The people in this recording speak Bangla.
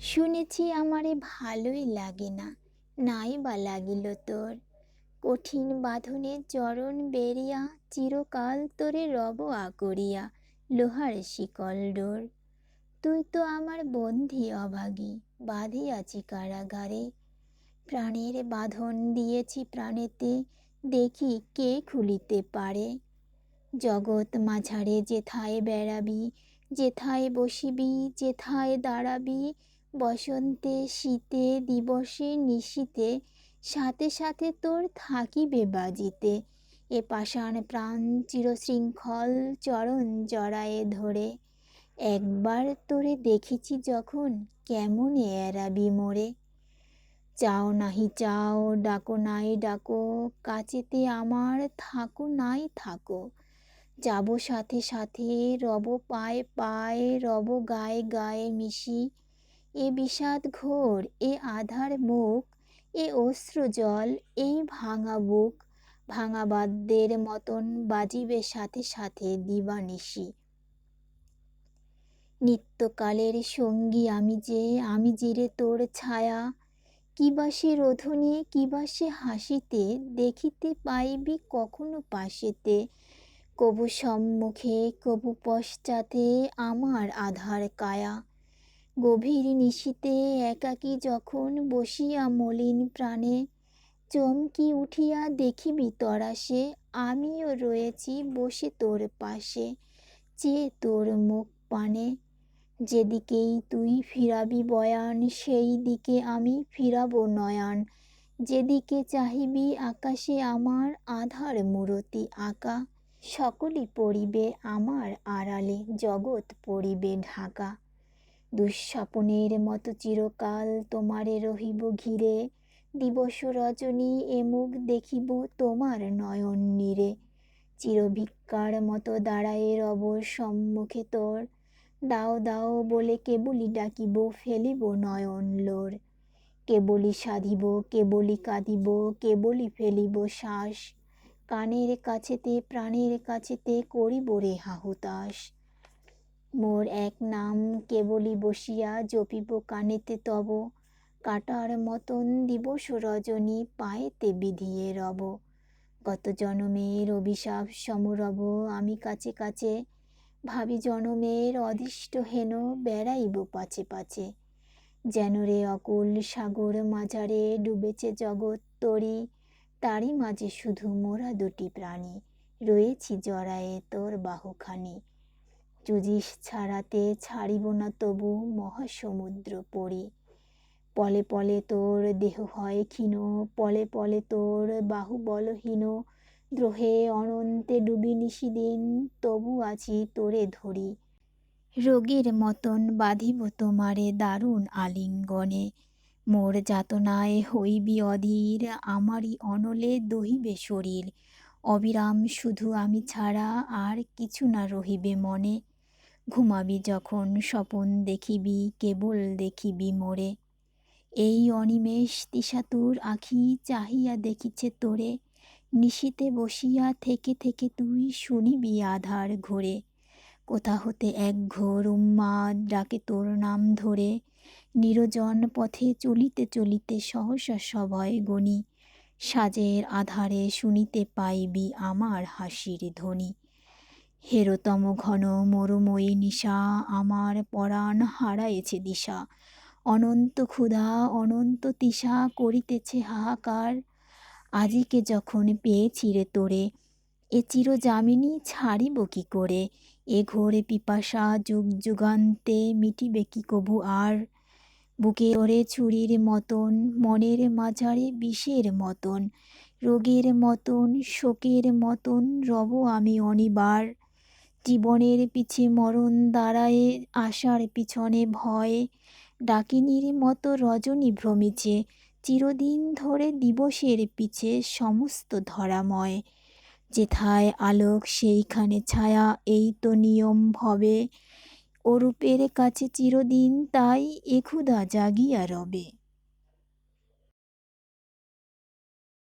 শুনেছি আমারে ভালোই লাগে না, নাই বা লাগিল তোর। কঠিন বাঁধনে চরণ বেরিয়া, চিরকাল তোরে রব আকরিয়া, লোহার শিকল ডোর। তুই তো আমার বন্ধি অভাগী, বাঁধিয়াছি কারাগারে। প্রাণের বাঁধন দিয়েছি প্রাণেতে, দেখি কে খুলিতে পারে। জগৎ মাঝারে যেথায় বেড়াবি, যেথায় বসিবি, যেথায় দাঁড়াবি, বসন্তে শীতে দিবসে নিশীতে, সাথে সাথে তোর থাকিবে বাজিতে। এ পাষাণ প্রাণ চিরশৃঙ্খল চরণ জড়ায়ে ধরে। একবার তোরে দেখেছি যখন, কেমনে এড়াবি মোরে। চাও নাহি চাও, ডাকো নাই ডাকো, কাছেতে আমার থাকো নাই থাকো। যাব সাথে সাথে, রব পায়ে পায়ে, রব গায়ে গায়ে মিশি। এ বিষাদ ঘোর, এ আধার মুখ, এ অশ্রু জল, এই ভাঙা বুক, ভাঙা বাদ্যের মতন বাজিবে সাথে সাথে দিবানিশি। নিত্যকালের সঙ্গী আমি যে রে তোর ছায়া। কিবা সে রোধনে, কিবা সে হাসিতে, দেখিতে পাইবি কখনো পাশেতে। কবু সম্মুখে, কবু পশ্চাতে, আমার আধার কায়া। গভীর নিশীতে একাকী যখন বসিয়া মলিন প্রাণে, চমকি উঠিয়া দেখিবি তরাসে, আমিও রয়েছি বসে তোর পাশে, চেয়ে তোর মুখ পানে। যেদিকেই তুই ফিরাবি বয়ান, সেই দিকে আমি ফিরাব নয়ন। যেদিকে চাহিবি আকাশে আমার আধার মূরতি আঁকা। সকলই পড়িবে আমার আড়ালে, জগৎ পড়িবে ঢাকা। দুঃস্বপ্নের মতো চিরকাল তোমারে রহিব ঘিরে, দিবস রজনী এ মুখ দেখিব তোমার নয়ন নীরে। চিরভিক্ষার মতো দাঁড়ায়ে রব সম্মুখে তোর, দাও দাও বলে কেবলই ডাকিব, ফেলিব নয়ন লোর। কেবলই সাধিব, কেবলই কাঁদিব, কেবলই ফেলিব শ্বাস। কানের কাছেতে প্রাণের কাছেতে করিব রে হাহুতাশ। মোর এক নাম কেবলই বসিয়া জপিব কানেতে তব, কাটার মতন দিবস রজনী পায়েতে বিধিয়ে রব। গত জনমের অভিশাপ সমরব আমি কাছে কাছে, ভাবি জনমের অদৃষ্ট হেন বেড়াইব পাছে পাছে। যেন রে অকুল সাগর মাঝারে ডুবেছে জগৎ তরি, তারই মাঝে শুধু মোরা দুটি প্রাণী, রয়েছি জড়ায়ে তোর বাহুখানি। যুজিস ছাড়াতে ছাড়িব না তবু মহাসমুদ্র পড়ি। পলে পলে তোর দেহ হয় ক্ষীণ, পলে পলে তোর বাহু বলহীন। দ্রোহে অনন্তে ডুবি নিশিদিন, তবু আছি তোরে ধরি। রোগীর মতন বাঁধিব তোমারে দারুণ আলিঙ্গনে। মোর যাতনায় হইবি অধীর, আমারই অনলে দহিবে শরীর। অবিরাম শুধু আমি ছাড়া আর কিছু না রহিবে মনে। ঘুমাবি যখন স্বপন দেখিবি, কেবল দেখিবি মোরে। এই অনিমেষ তিশাতুর আঁখি চাহিয়া দেখিছে তোরে। নিশীতে বসিয়া থেকে থেকে তুই শুনিবি আধার ঘোরে। কোথা হতে এক ঘোর উন্মাদ ডাকে তোর নাম ধরে। নির্জন পথে চলিতে চলিতে সহসা সভয় গণি, সাজের আধারে শুনিতে পাইবি আমার হাসির ধ্বনি। হেরতম ঘন মরুময়ী নিশা, আমার পরাণ হারায়েছে দিশা। অনন্ত ক্ষুধা অনন্ত তৃষা করিতেছে হাহাকার। আজিকে যখন পেয়েছি রে তোরে, এ চিরযামিনী ছাড়িব কি করে। এ ঘোর পিপাসা যুগ যুগান্তে মিটিবে কি কভু আর। বুকে ওরে ছুরির মতন, মনের মাঝারে বিষের মতন, রোগের মতন শোকের মতন রব আমি অনিবার। জীবনের পিছে মরণ দাঁড়ায়ে, আশার পিছনে ভয়। ডাকিনীর মতো রজনী ভ্রমিছে, চিরদিন ধরে দিবসের পিছে সমস্ত ধরাময়। যেথায় আলোক সেইখানে ছায়া, এই তো নিয়ম ভবে। অরূপের কাছে চিরদিন তাই এ ক্ষুধা জাগিয়া রবে।